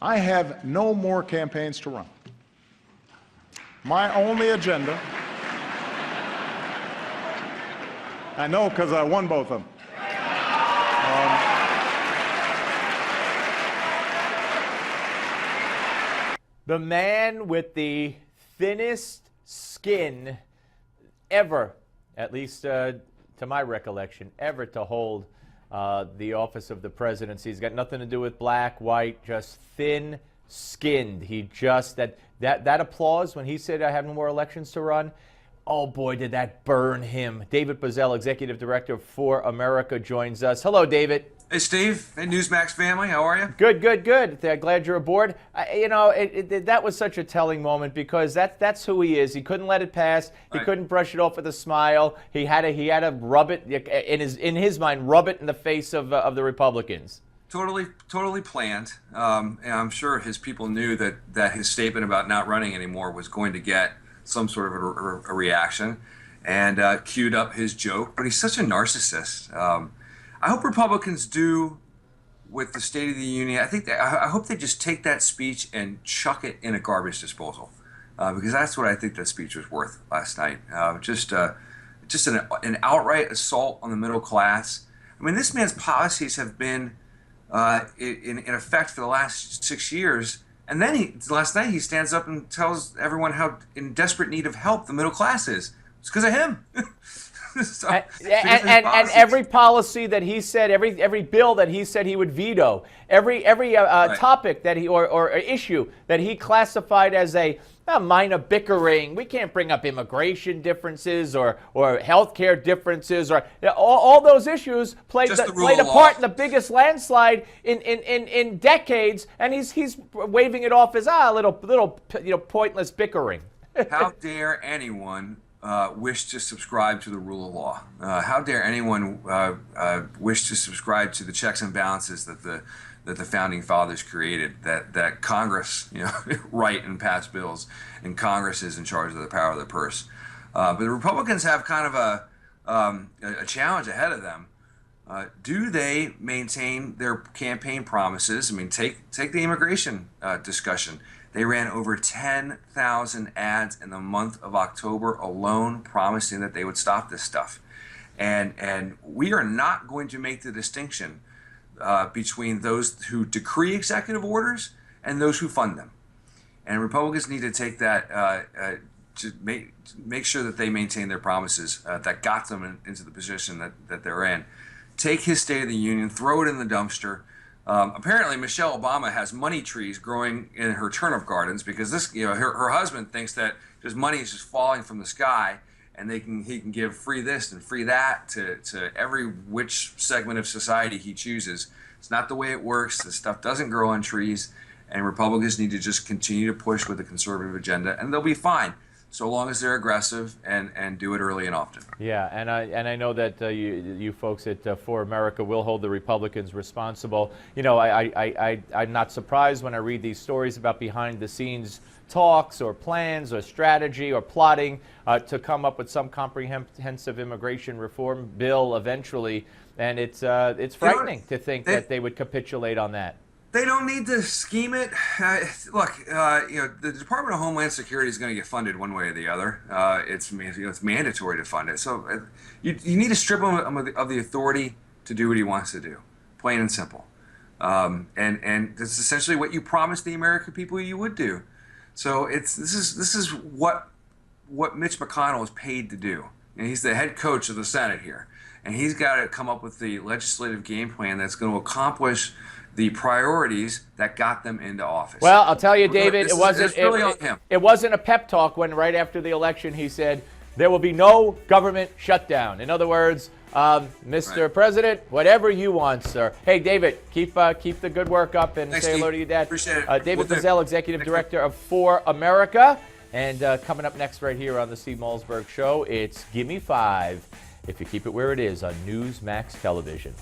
I have no more campaigns to run. My only agenda, I know because I won both of them. The man with the thinnest skin ever, at least to my recollection, ever to hold the office of the presidency. He's got nothing to do with black, white, just thin-skinned. He just, that applause when he said I have no more elections to run, oh boy, did that burn him. David Bozell, Executive Director of ForAmerica, joins us. Hello, David. Hey, Steve. Hey, Newsmax family. How are you? Good, good, good. Glad you're aboard. That was such a telling moment because that's who he is. He couldn't let it pass. He couldn't brush it off with a smile. He had to rub it in his mind, rub it in the face of the Republicans. Totally planned. And I'm sure his people knew that his statement about not running anymore was going to get some sort of a reaction, and queued up his joke. But he's such a narcissist. I hope Republicans do with the State of the Union. I hope they just take that speech and chuck it in a garbage disposal, because that's what I think that speech was worth last night. Just an outright assault on the middle class. I mean, this man's policies have been in effect for the last 6 years, and then last night he stands up and tells everyone how in desperate need of help the middle class is. It's because of him. So, and every policy that he said, every bill that he said he would veto, every topic that he or issue that he classified as a minor bickering. We can't bring up immigration differences or healthcare differences or all those issues played a part in the biggest landslide in decades, and he's waving it off as a little pointless bickering. How dare anyone wish to subscribe to the rule of law? How dare anyone wish to subscribe to the checks and balances that the founding fathers created? That Congress, write and pass bills, and Congress is in charge of the power of the purse. But the Republicans have kind of a challenge ahead of them. Do they maintain their campaign promises? I mean, take the immigration discussion. They ran over 10,000 ads in the month of October alone, promising that they would stop this stuff. And we are not going to make the distinction between those who decree executive orders and those who fund them. And Republicans need to take that to make sure that they maintain their promises that got them into the position that they're in. Take his State of the Union, throw it in the dumpster. Apparently, Michelle Obama has money trees growing in her turnip gardens because her husband thinks that just money is just falling from the sky, and he can give free this and free that to every which segment of society he chooses. It's not the way it works. This stuff doesn't grow on trees, and Republicans need to just continue to push with the conservative agenda, and they'll be fine, so long as they're aggressive and do it early and often. Yeah, and I know that you folks at ForAmerica will hold the Republicans responsible. I'm not surprised when I read these stories about behind-the-scenes talks or plans or strategy or plotting to come up with some comprehensive immigration reform bill eventually, and it's frightening to think that they would capitulate on that. They don't need to scheme it. Look, the Department of Homeland Security is going to get funded one way or the other. It's mandatory to fund it. So you need to strip him of the authority to do what he wants to do, plain and simple. And that's essentially what you promised the American people you would do. So this is what Mitch McConnell is paid to do. And he's the head coach of the Senate here, and he's got to come up with the legislative game plan that's going to accomplish the priorities that got them into office. Well, I'll tell you, David, it wasn't a pep talk when right after the election he said there will be no government shutdown. In other words, Mr. President, whatever you want, sir. Hey, David, keep the good work up and say hello to your dad. Appreciate it. David Bozell, Executive Director of ForAmerica. And coming up next right here on the Steve Malzberg Show, it's Gimme 5 if you keep it where it is on Newsmax Television.